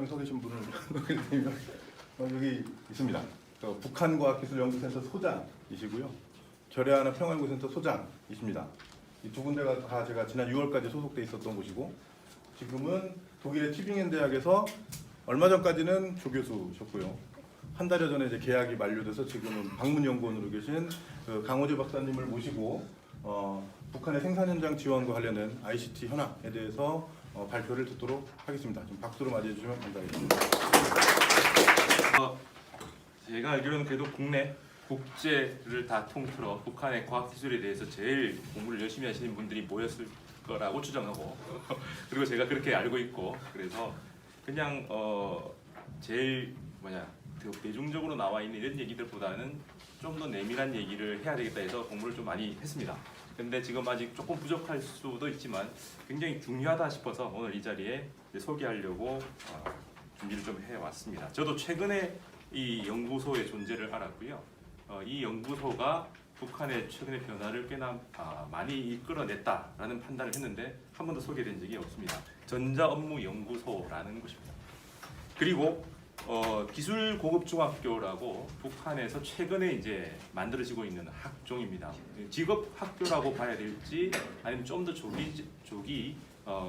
여기 서 계신 분을 드리면 여기 있습니다. 북한과학기술연구센터 소장이시고요. 결의하나 평화연구센터 소장이십니다. 이 두 군데가 다 제가 지난 6월까지 소속돼 있었던 곳이고 지금은 독일의 튜빙엔 대학에서 얼마 전까지는 조교수셨고요. 한 달여 전에 이제 계약이 만료돼서 지금은 방문연구원으로 계신 강호재 박사님을 모시고 북한의 생산 현장 지원과 관련된 ICT 현황에 대해서 발표를 듣도록 하겠습니다. 좀 박수로 맞이해 주시면 감사하겠습니다. 제가 알기로는 그래도 국내, 국제를 다 통틀어 북한의 과학기술에 대해서 제일 공부를 열심히 하시는 분들이 모였을 거라고 추정하고 그리고 제가 그렇게 알고 있고 그래서 그냥 제일 대중적으로 나와 있는 이런 얘기들보다는 좀 더 내밀한 얘기를 해야 되겠다 해서 공부를 좀 많이 했습니다. 근데 지금 아직 조금 부족할 수도 있지만 굉장히 중요하다 싶어서 오늘 이 자리에 소개하려고 준비를 좀 해왔습니다. 저도 최근에 이 연구소의 존재를 알았고요. 이 연구소가 북한의 최근의 변화를 꽤나 많이 이끌어냈다라는 판단을 했는데 한 번도 소개된 적이 없습니다. 전자업무연구소라는 곳입니다. 그리고 기술고급중학교라고 북한에서 최근에 이제 만들어지고 있는 학종입니다. 직업학교라고 봐야 될지 아니면 좀 더 조기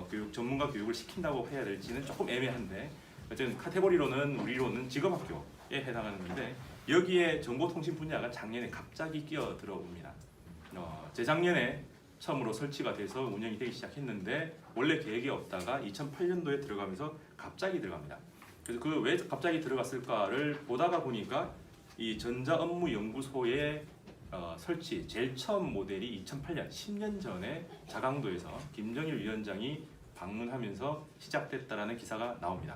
교육, 전문가 교육을 시킨다고 해야 될지는 조금 애매한데 어쨌든 카테고리로는 우리로는 직업학교에 해당하는 건데 여기에 정보통신 분야가 작년에 갑자기 끼어 들어옵니다. 재작년에 처음으로 설치가 돼서 운영이 되기 시작했는데 원래 계획이 없다가 2008년도에 들어가면서 갑자기 들어갑니다. 그래서 그 왜 갑자기 들어갔을까를 보다가 보니까 이 전자업무연구소의 설치 제일 처음 모델이 2008년 10년 전에 자강도에서 김정일 위원장이 방문하면서 시작됐다라는 기사가 나옵니다.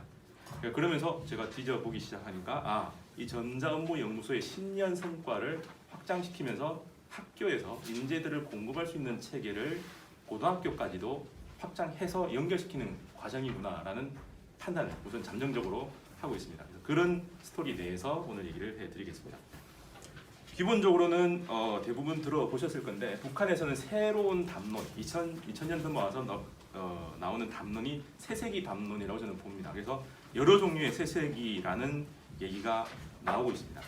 그러면서 제가 뒤져보기 시작하니까 이 전자업무연구소의 10년 성과를 확장시키면서 학교에서 인재들을 공급할 수 있는 체계를 고등학교까지도 확장해서 연결시키는 과정이구나라는 판단을 우선 잠정적으로 하고 있습니다. 그런 스토리에 대해서 오늘 얘기를 해드리겠습니다. 기본적으로는 대부분 들어보셨을 건데 북한에서는 새로운 담론, 2000년 넘어와서 나오는 담론이 새세기 담론이라고 저는 봅니다. 그래서 여러 종류의 새세기라는 얘기가 나오고 있습니다.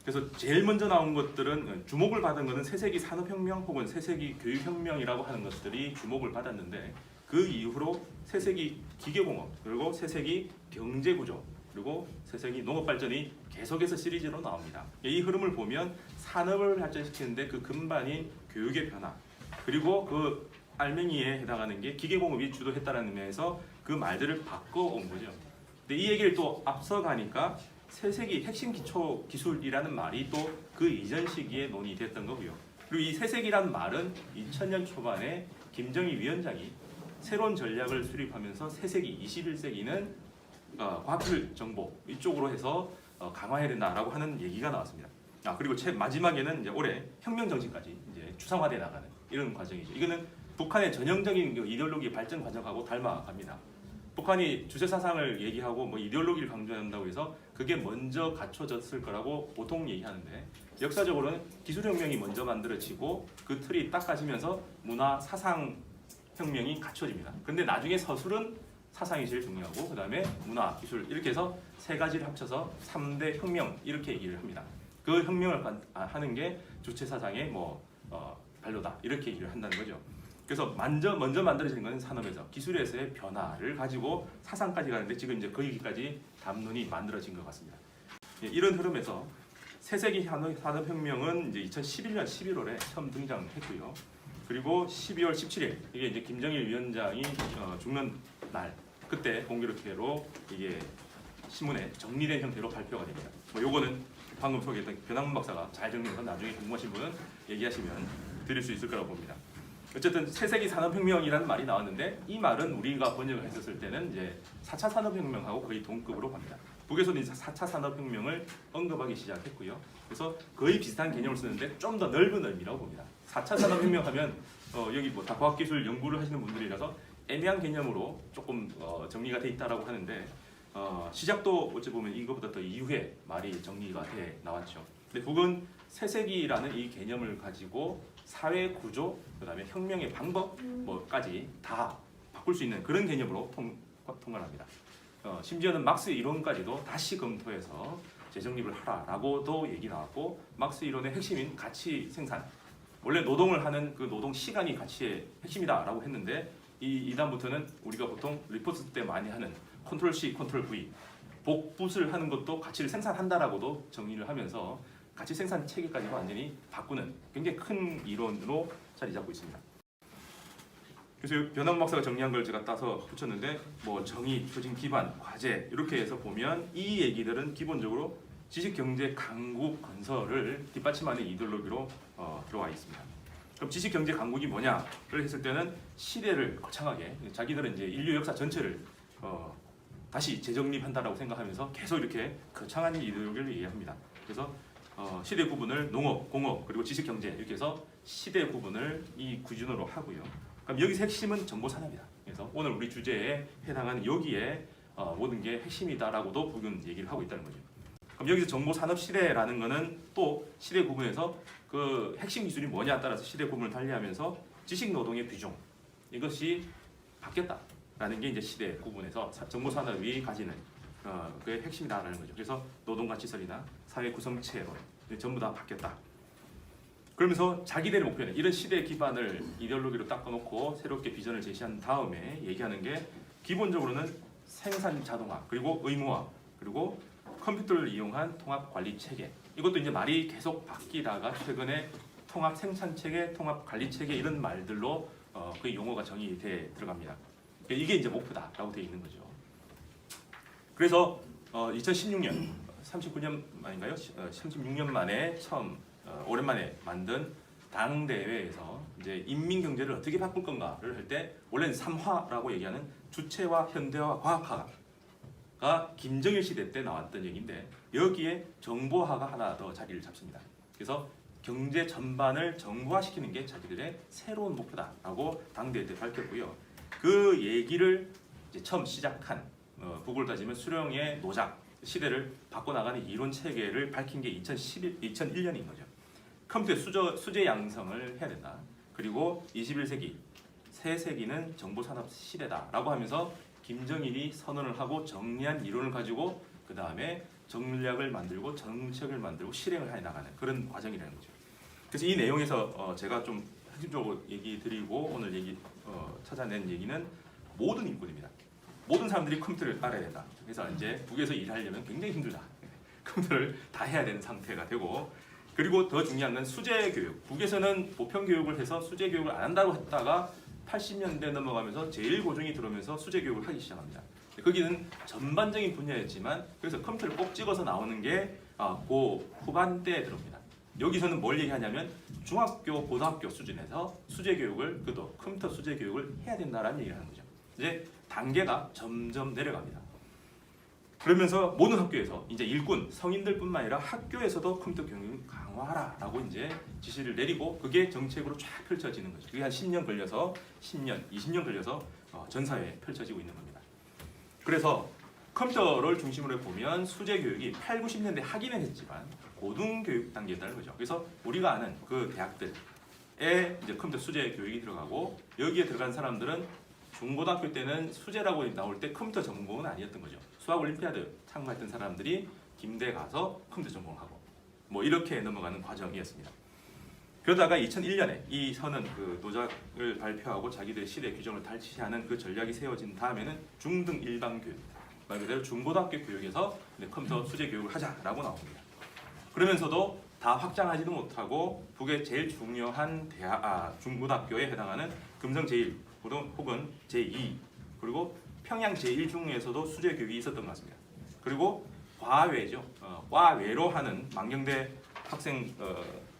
그래서 제일 먼저 나온 것들은 주목을 받은 것은 새세기 산업혁명 혹은 새세기 교육혁명이라고 하는 것들이 주목을 받았는데 그 이후로 새세기 기계공업 그리고 새세기 경제구조 그리고 새세기 농업발전이 계속해서 시리즈로 나옵니다. 이 흐름을 보면 산업을 발전시키는데 그 근반인 교육의 변화 그리고 그 알맹이에 해당하는 게 기계공업이 주도했다는 면에서 그 말들을 바꿔온 거죠. 근데 이 얘기를 또 앞서가니까 새세기 핵심 기초 기술이라는 말이 또 그 이전 시기에 논의됐던 거고요. 그리고 이 새세기라는 말은 2000년 초반에 김정일 위원장이 새로운 전략을 수립하면서 새세기 21세기는 과학기술 정보 이쪽으로 해서 강화해야 된다라고 하는 얘기가 나왔습니다. 그리고 마지막에는 이제 올해 혁명 정신까지 이제 추상화돼 나가는 이런 과정이죠. 이거는 북한의 전형적인 이데올로기 발전 과정하고 닮아갑니다. 북한이 주체 사상을 얘기하고 뭐 이데올로기를 강조한다고 해서 그게 먼저 갖춰졌을 거라고 보통 얘기하는데 역사적으로는 기술혁명이 먼저 만들어지고 그 틀이 닦아지면서 문화 사상 혁명이 갖춰집니다. 근데 나중에 서술은 사상이 제일 중요하고 그 다음에 문화, 기술 이렇게 해서 세 가지를 합쳐서 3대 혁명 이렇게 얘기를 합니다. 그 혁명을 하는 게 주체 사상의 발로다 이렇게 얘기를 한다는 거죠. 그래서 먼저 만들어지는 것은 산업에서 기술에서의 변화를 가지고 사상까지 가는데 지금 이제 거기까지 담론이 만들어진 것 같습니다. 이런 흐름에서 새세기 산업혁명은 이제 2011년 11월에 처음 등장했고요. 그리고 12월 17일 이게 이제 김정일 위원장이 죽는 날 그때 공교롭게로 이게 신문에 정리된 형태로 발표가 됩니다. 요거는 방금 소개했던 변학문 박사가 잘 정리해서 나중에 궁금하신 분은 얘기하시면 드릴 수 있을 거라고 봅니다. 어쨌든 새세기 산업혁명이라는 말이 나왔는데 이 말은 우리가 번역을 했었을 때는 이제 4차 산업혁명하고 거의 동급으로 갑니다. 북에서는 이제 4차 산업혁명을 언급하기 시작했고요. 그래서 거의 비슷한 개념을 쓰는데 좀 더 넓은 의미라고 봅니다. 4차 산업혁명 하면 여기 뭐 다 과학기술 연구를 하시는 분들이라서 애매한 개념으로 조금 정리가 돼 있다라고 하는데 시작도 어찌 보면 이거보다 더 이후에 말이 정리가 돼 나왔죠. 근데 북은 새세기라는 이 개념을 가지고 사회 구조, 그다음에 혁명의 방법 뭐까지 다 바꿀 수 있는 그런 개념으로 통과합니다. 심지어는 막스 이론까지도 다시 검토해서 재정립을 하라라고도 얘기 나왔고 막스 이론의 핵심인 가치 생산 원래 노동을 하는 그 노동 시간이 가치의 핵심이다라고 했는데 이다음부터는 우리가 보통 리포트 때 많이 하는 컨트롤 C, 컨트롤 V 복붙을 하는 것도 가치를 생산한다라고도 정의를 하면서 가치 생산 체계까지 완전히 바꾸는 굉장히 큰 이론으로 자리 잡고 있습니다. 그래서 변함 박사가 정리한 걸 제가 따서 붙였는데 뭐 정의, 조직 기반, 과제 이렇게 해서 보면 이 얘기들은 기본적으로 지식 경제 강국 건설을 뒷받침하는 이데올로기로 들어와 있습니다. 그럼 지식 경제 강국이 뭐냐를 했을 때는 시대를 거창하게 자기들은 이제 인류 역사 전체를 다시 재정립한다라고 생각하면서 계속 이렇게 거창한 이데올로기를 얘기합니다. 그래서 시대 구분을 농업, 공업 그리고 지식 경제 이렇게 해서 시대 구분을 이 기준으로 하고요. 그럼 여기서 핵심은 정보 산업이다. 그래서 오늘 우리 주제에 해당하는 여기에 모든 게 핵심이다라고도 부근 얘기를 하고 있다는 거죠. 그럼 여기서 정보 산업 시대라는 거는 또 시대 구분에서 그 핵심 기술이 뭐냐에 따라서 시대 구분을 달리하면서 지식 노동의 비중 이것이 바뀌었다라는 게 이제 시대 구분에서 정보 산업이 가지는 그게 핵심이다라는 거죠. 그래서 노동 가치설이나 사회 구성체론 전부 다 바뀌었다. 그러면서 자기들의 목표는 이런 시대 기반을 이데올로기로 닦아놓고 새롭게 비전을 제시한 다음에 얘기하는 게 기본적으로는 생산 자동화 그리고 의무화 그리고 컴퓨터를 이용한 통합 관리 체계 이것도 이제 말이 계속 바뀌다가 최근에 통합 생산 체계, 통합 관리 체계 이런 말들로 그 용어가 정의돼 들어갑니다. 이게 이제 목표다라고 되어 있는 거죠. 그래서 2016년 39년 만인가요? 36년 만에 처음 오랜만에 만든 당 대회에서 이제 인민 경제를 어떻게 바꿀 건가를 할 때 원래는 3화라고 얘기하는 주체화, 현대화, 과학화가 김정일 시대 때 나왔던 얘기인데 여기에 정보화가 하나 더 자리를 잡습니다. 그래서 경제 전반을 정보화시키는 게 자기들의 새로운 목표다라고 당 대회 때 밝혔고요. 그 얘기를 이제 처음 시작한 국어를 따지면 수령의 노작 시대를 바꿔나가는 이론 체계를 밝힌 게 2001년인 거죠. 컴퓨터 수제 양성을 해야 된다. 그리고 21세기, 새 세기는 정보산업 시대다라고 하면서 김정일이 선언을 하고 정리한 이론을 가지고 그 다음에 전략을 만들고 정책을 만들고 실행을 해 나가는 그런 과정이라는 거죠. 그래서 이 내용에서 제가 좀 핵심적으로 얘기 드리고 오늘 찾아낸 얘기는 모든 인권입니다. 모든 사람들이 컴퓨터를 알아야 된다. 그래서 이제 북에서 일하려면 굉장히 힘들다. 컴퓨터를 다 해야 되는 상태가 되고 그리고 더 중요한 건 수제 교육. 북에서는 보편 교육을 해서 수제 교육을 안 한다고 했다가 80년대 넘어가면서 제1고중이 들어오면서 수제 교육을 하기 시작합니다. 거기는 전반적인 분야였지만 그래서 컴퓨터를 꼭 찍어서 나오는 게 그 후반대에 들어옵니다. 여기서는 뭘 얘기하냐면 중학교, 고등학교 수준에서 수제 교육을 그것도 컴퓨터 수제 교육을 해야 된다라는 얘기를 하는 거죠. 이제 단계가 점점 내려갑니다. 그러면서 모든 학교에서 이제 일꾼, 성인들뿐만 아니라 학교에서도 컴퓨터 교육을 강화하라라고 이제 지시를 내리고 그게 정책으로 쫙 펼쳐지는 거죠. 그게 한 10년 걸려서 10년, 20년 걸려서 전 사회에 펼쳐지고 있는 겁니다. 그래서 컴퓨터를 중심으로 보면 수제 교육이 8, 90년대 하기는 했지만 고등교육 단계에 따른 거죠. 그래서 우리가 아는 그 대학들에 이제 컴퓨터 수제 교육이 들어가고 여기에 들어간 사람들은 중고등학교 때는 수제라고 나올 때 컴퓨터 전공은 아니었던 거죠. 수학 올림피아드 참가했던 사람들이 김대 가서 컴퓨터 전공하고 뭐 이렇게 넘어가는 과정이었습니다. 그러다가 2001년에 이 선은 그 노작을 발표하고 자기들의 시대 규정을 달치하는 그 전략이 세워진 다음에는 중등 일반 교육, 말 그대로 중고등학교 교육에서 컴퓨터 수제 교육을 하자라고 나옵니다. 그러면서도 다 확장하지도 못하고 북의 제일 중요한 중고등학교에 해당하는 금성 제1 혹은 제2 그리고 평양 제1 중에서도 수제 교육이 있었던 것 같습니다. 그리고 과외죠. 과외로 하는 만경대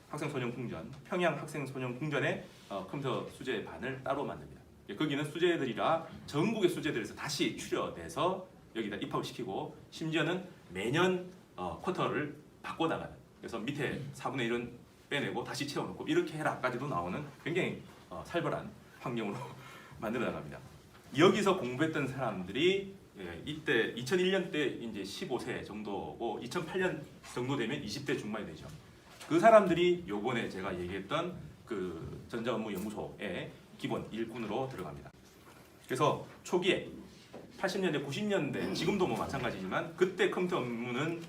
학생소년궁전, 평양 학생소년궁전의 컴퓨터 수제 반을 따로 만듭니다. 거기는 수제들이라 전국의 수제들에서 다시 추려내서 여기다 입학을 시키고 심지어는 매년 쿼터를 바꿔나가는 그래서 밑에 4분의 1은 빼내고 다시 채워놓고 이렇게 해라까지도 나오는 굉장히 살벌한 환경으로 만들어 나갑니다. 여기서 공부했던 사람들이 이때 2001년 때 이제 15세 정도고 2008년 정도 되면 20대 중반이 되죠. 그 사람들이 요번에 제가 얘기했던 그 전자업무연구소의 기본 일꾼으로 들어갑니다. 그래서 초기에 80년대, 90년대 지금도 뭐 마찬가지지만 그때 컴퓨터 업무는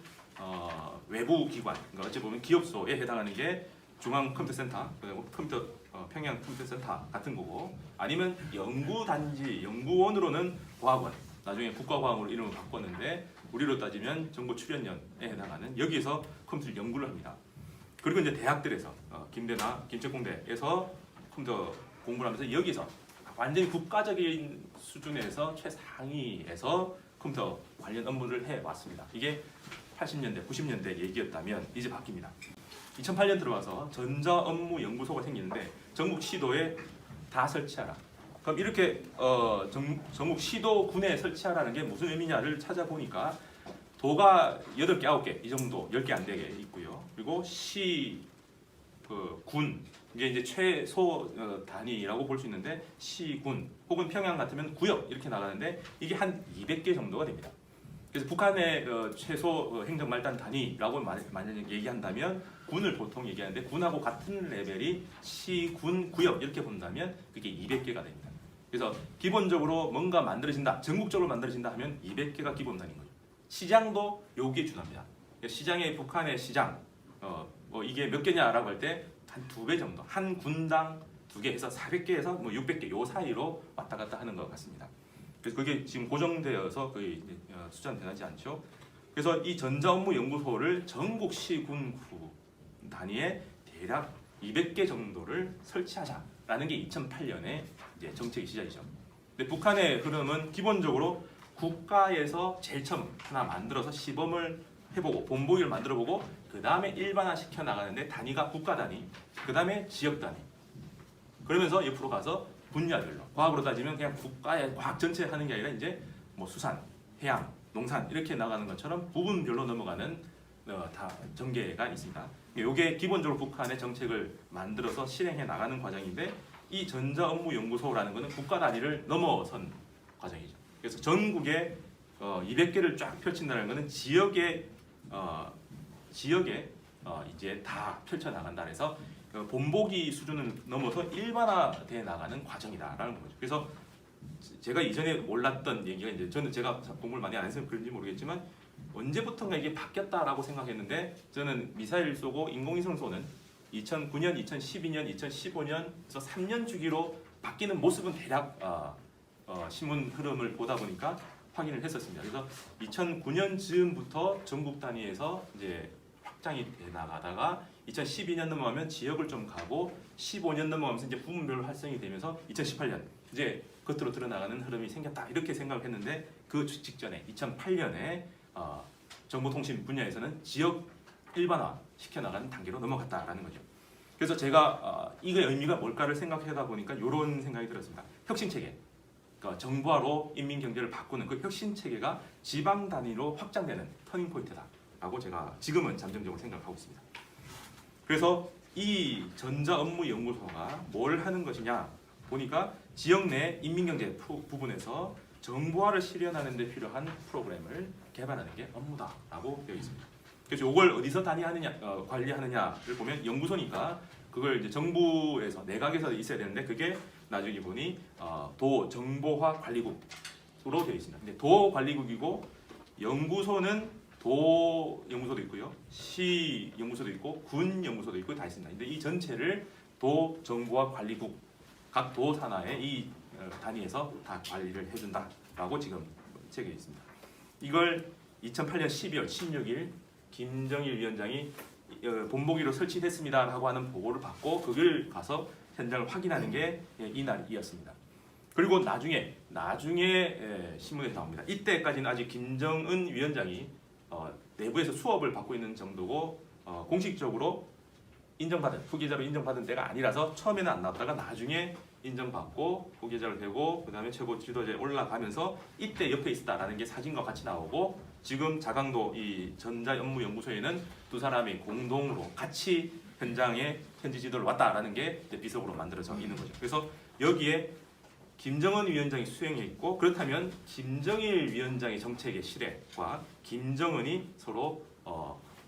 외부 기관, 그러니까 어찌 보면 기업소에 해당하는 게 중앙 컴퓨터 센터, 그리고 컴퓨터 평양 컴퓨터 센터 같은 거고, 아니면 연구단지, 연구원으로는 과학원, 나중에 국가과학원으로 이름을 바꿨는데 우리로 따지면 정보 출연연에 해당하는 여기에서 컴퓨터 연구를 합니다. 그리고 이제 대학들에서 김대나 김책공대에서 컴퓨터 공부를 하면서 여기서 완전히 국가적인 수준에서 최상위에서 컴퓨터 관련 업무를 해왔습니다. 이게 80년대, 90년대 얘기였다면 이제 바뀝니다. 2008년 들어와서 전자업무연구소가 생기는데 전국 시도에 다 설치하라. 그럼 이렇게 전국 시도군에 설치하라는 게 무슨 의미냐를 찾아보니까 도가 8개, 9개 이 정도 10개 안 되게 있고요. 그리고 군 이게 이제 최소 단위라고 볼 수 있는데 시군 혹은 평양 같으면 구역 이렇게 나가는데 이게 한 200개 정도가 됩니다. 그래서 북한의 최소 행정 말단 단위라고 만약에 얘기한다면 군을 보통 얘기하는데 군하고 같은 레벨이 시군 구역 이렇게 본다면 그게 200개가 됩니다. 그래서 기본적으로 뭔가 만들어진다, 전국적으로 만들어진다 하면 200개가 기본 단위인 거죠. 시장도 여기에 준합니다. 시장의 북한의 시장 이게 몇 개냐라고 할 때 한 2배 정도, 한 군당 2개에서 400개에서 뭐 600개 요 사이로 왔다 갔다 하는 것 같습니다. 그래서 그게 지금 고정되어서 거의 숫자는 변하지 않죠. 그래서 이 전자업무연구소를 전국 시군구 단위에 대략 200개 정도를 설치하자라는 게 2008년에 이제 정책이 시작이죠. 근데 북한의 흐름은 기본적으로 국가에서 제일 처음 하나 만들어서 시범을 해보고 본보기를 만들어보고 그 다음에 일반화 시켜 나가는데 단위가 국가 단위, 그 다음에 지역 단위. 그러면서 옆으로 가서 분야별로 과학으로 따지면 그냥 국가의 과학 전체 하는 게 아니라 이제 뭐 수산, 해양, 농산 이렇게 나가는 것처럼 부분별로 넘어가는 다 전개가 있습니다. 이게 기본적으로 북한의 정책을 만들어서 실행해 나가는 과정인데 이 전자업무연구소라는 것은 국가 단위를 넘어선 과정이죠. 그래서 전국에 200개를 쫙 펼친다는 것은 지역에 이제 다 펼쳐 나간다 해서 본보기 수준을 넘어서 일반화돼 나가는 과정이다라는 거죠. 그래서 제가 이전에 몰랐던 얘기가 이제 저는 제가 공부를 많이 안 해서 그런지 모르겠지만 언제부턴가 이게 바뀌었다라고 생각했는데 저는 미사일 쏘고 인공위성 쏘는 2009년, 2012년, 2015년에서 3년 주기로 바뀌는 모습은 대략 신문 흐름을 보다 보니까 확인을 했었습니다. 그래서 2009년 즈음부터 전국 단위에서 이제 확장이 돼 나가다가 2012년 넘어가면 지역을 좀 가고 15년 넘어가면서 이제 부문별로 활성이 되면서 2018년 이제 겉으로 드러나가는 흐름이 생겼다 이렇게 생각을 했는데 그 직전에 2008년에 정보통신 분야에서는 지역 일반화 시켜나가는 단계로 넘어갔다라는 거죠. 그래서 제가 이게 의미가 뭘까를 생각하다 보니까 이런 생각이 들었습니다. 혁신체계, 그러니까 정부화로 인민경제를 바꾸는 그 혁신체계가 지방 단위로 확장되는 터닝포인트다라고 제가 지금은 잠정적으로 생각하고 있습니다. 그래서 이 전자업무연구소가 뭘 하는 것이냐 보니까 지역 내 인민경제 부분에서 정부화를 실현하는 데 필요한 프로그램을 개발하는 게 업무다라고 되어 있습니다. 그래서 이걸 어디서 관리하느냐를 보면 연구소니까 그걸 이제 정부에서 내각에서 있어야 되는데 그게 나중에 보니 도 정보화 관리국으로 되어 있습니다. 근데 도 관리국이고 연구소는 도 연구소도 있고요, 시 연구소도 있고 군 연구소도 있고 다 있습니다. 근데 이 전체를 도 정보화 관리국 각 도 산하의 이 단위에서 다 관리를 해준다라고 지금 책에 있습니다. 이걸 2008년 12월 16일 김정일 위원장이 본보기로 설치됐습니다라고 하는 보고를 받고 그걸 가서 현장을 확인하는 게 이날이었습니다. 그리고 나중에 신문에 나옵니다. 이때까지는 아직 김정은 위원장이 내부에서 수업을 받고 있는 정도고 공식적으로 인정받은 후계자로 인정받은 때가 아니라서 처음에는 안 나왔다가 나중에 인정받고 후계자를 되고 그 다음에 최고 지도자에 올라가면서 이때 옆에 있었다라는 게 사진과 같이 나오고 지금 자강도 이 전자업무연구소에는 두 사람이 공동으로 같이 현장에 현지 지도를 왔다라는 게 이제 비석으로 만들어져 있는 거죠. 그래서 여기에 김정은 위원장이 수행해 있고 그렇다면 김정일 위원장의 정책의 실행과 김정은이 서로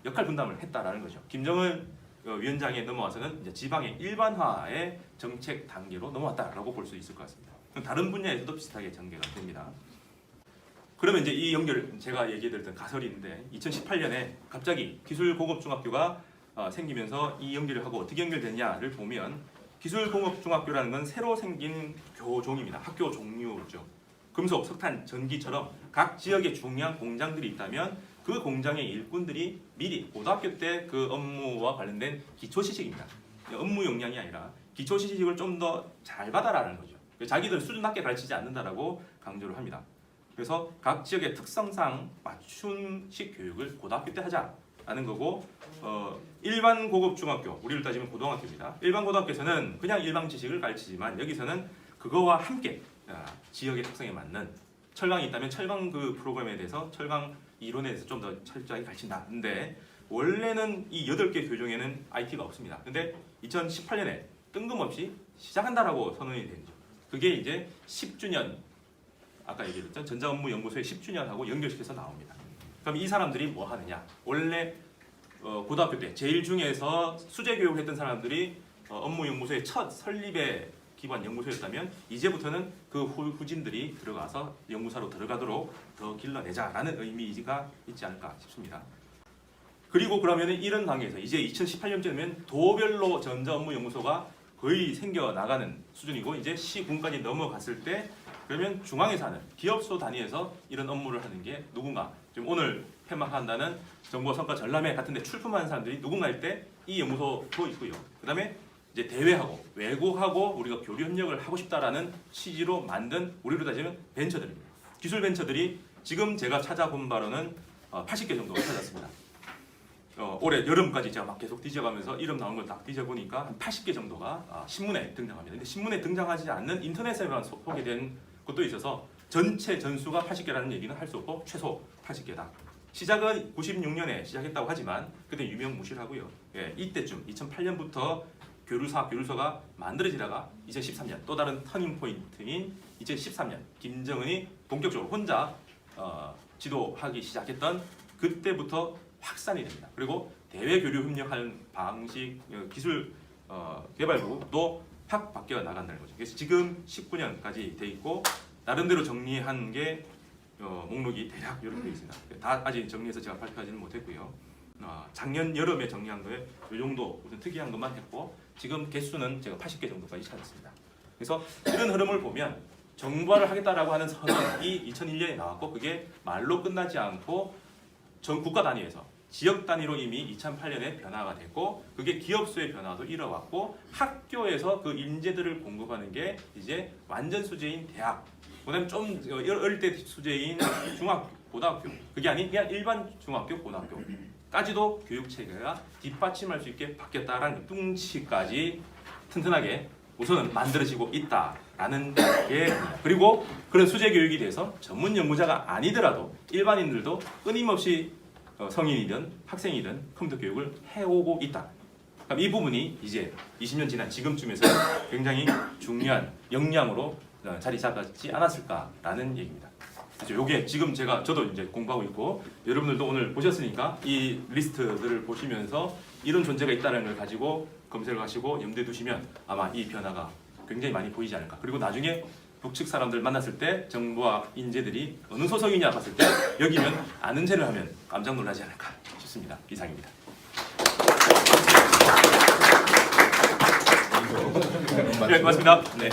역할 분담을 했다라는 거죠. 김정은 위원장에 넘어와서는 이제 지방의 일반화의 정책 단계로 넘어왔다라고 볼 수 있을 것 같습니다. 다른 분야에서도 비슷하게 전개가 됩니다. 그러면 이제 이 연결 제가 얘기해드렸던 가설인데 2018년에 갑자기 기술공업중학교가 생기면서 이 연결을 하고 어떻게 연결되냐를 보면 기술공업중학교라는 건 새로 생긴 교종입니다. 학교 종류죠. 금속, 석탄, 전기처럼 각 지역에 중요한 공장들이 있다면 그 공장의 일꾼들이 미리 고등학교 때 그 업무와 관련된 기초 지식입니다. 업무 역량이 아니라 기초 지식을 좀 더 잘 받아라는 거죠. 자기들 수준 낮게 가르치지 않는다라고 강조를 합니다. 그래서 각 지역의 특성상 맞춤식 교육을 고등학교 때 하자라는 거고 일반 고급 중학교, 우리를 따지면 고등학교입니다. 일반 고등학교에서는 그냥 일반 지식을 가르치지만 여기서는 그거와 함께 지역의 특성에 맞는 철강이 있다면 철강 그 프로그램에 대해서 철강 이론에 대해서 좀 더 철저하게 가르친다. 근데 원래는 이 8개 교종에는 IT가 없습니다. 근데 2018년에 뜬금없이 시작한다라고 선언이 된죠. 그게 이제 10주년 아까 얘기했죠. 전자업무연구소의 10주년하고 연결시켜서 나옵니다. 그럼 이 사람들이 뭐 하느냐? 원래 고등학교 때 제일 중에서 수제 교육을 했던 사람들이 업무연구소의 첫 설립의 기관 연구소였다면 이제부터는 그 후진들이 들어가서 연구사로 들어가도록 더 길러내자라는 의미가 있지 않을까 싶습니다. 그리고 그러면 이런 단계에서 이제 2018년쯤이면 도별로 전자업무연구소가 거의 생겨나가는 수준이고 이제 시군까지 넘어갔을 때 그러면 중앙에서 하는 기업소 단위에서 이런 업무를 하는 게 누군가 지금 오늘 폐막한다는 정보와 성과 전람회 같은 데 출품하는 사람들이 누군가일 때 이 연구소도 있고요. 그 다음에 이제 대외하고 외국하고 우리가 교류 협력을 하고 싶다라는 취지로 만든 우리로 따지면 벤처들입니다. 기술 벤처들이 지금 제가 찾아본 바로는 80개 정도가 찾았습니다. 올해 여름까지 제가 막 계속 뒤져가면서 이름 나온 걸 딱 뒤져보니까 한 80개 정도가 신문에 등장합니다. 근데 신문에 등장하지 않는 인터넷에만 소개된 것도 있어서 전체 전수가 80개라는 얘기는 할 수 없고 최소 80개다. 시작은 96년에 시작했다고 하지만 그때 유명무실하고요. 예, 이때쯤 2008년부터 교류소가 만들어지다가 2013년 또 다른 터닝 포인트인 2013년 김정은이 본격적으로 혼자 지도하기 시작했던 그때부터 확산이 됩니다. 그리고 대외 교류 협력하는 방식, 기술 개발부도 확 바뀌어 나간다는 거죠. 그래서 지금 19년까지 돼 있고 나름대로 정리한 게 목록이 대략 이렇게 되어 있습니다. 다 아직 정리해서 제가 발표하지는 못했고요. 작년 여름에 정리한 거에 이 정도 무슨 특이한 것만 했고 지금 개수는 제가 80개 정도까지 찾았습니다. 그래서 이런 흐름을 보면 정부화를 하겠다라고 하는 선언이 2001년에 나왔고 그게 말로 끝나지 않고 전 국가 단위에서 지역 단위로 이미 2008년에 변화가 됐고 그게 기업소의 변화도 이뤄왔고 학교에서 그 인재들을 공급하는 게 이제 완전 수재인 대학 그다음에 좀 어릴 때 수재인 중학교, 고등학교 그게 아닌 그냥 일반 중학교, 고등학교까지도 교육 체계가 뒷받침할 수 있게 바뀌었다라는 뚱치까지 튼튼하게 우선은 만들어지고 있다라는 게 그리고 그런 수재 교육에 대해서 전문 연구자가 아니더라도 일반인들도 끊임없이 성인이든 학생이든 컴퓨터 교육을 해오고 있다. 그럼 이 부분이 이제 20년 지난 지금쯤에서 굉장히 중요한 역량으로 자리 잡았지 않았을까라는 얘기입니다. 그래서 이게 지금 저도 이제 공부하고 있고 여러분들도 오늘 보셨으니까 이 리스트들을 보시면서 이런 존재가 있다는 걸 가지고 검색을 하시고 염두에 두시면 아마 이 변화가 굉장히 많이 보이지 않을까. 그리고 나중에 북측 사람들 만났을 때 정부와 인재들이 어느 소속이냐 봤을 때 여기면 아는 체를 하면 깜짝 놀라지 않을까 싶습니다. 이상입니다. 네, 고맙습니다. 네.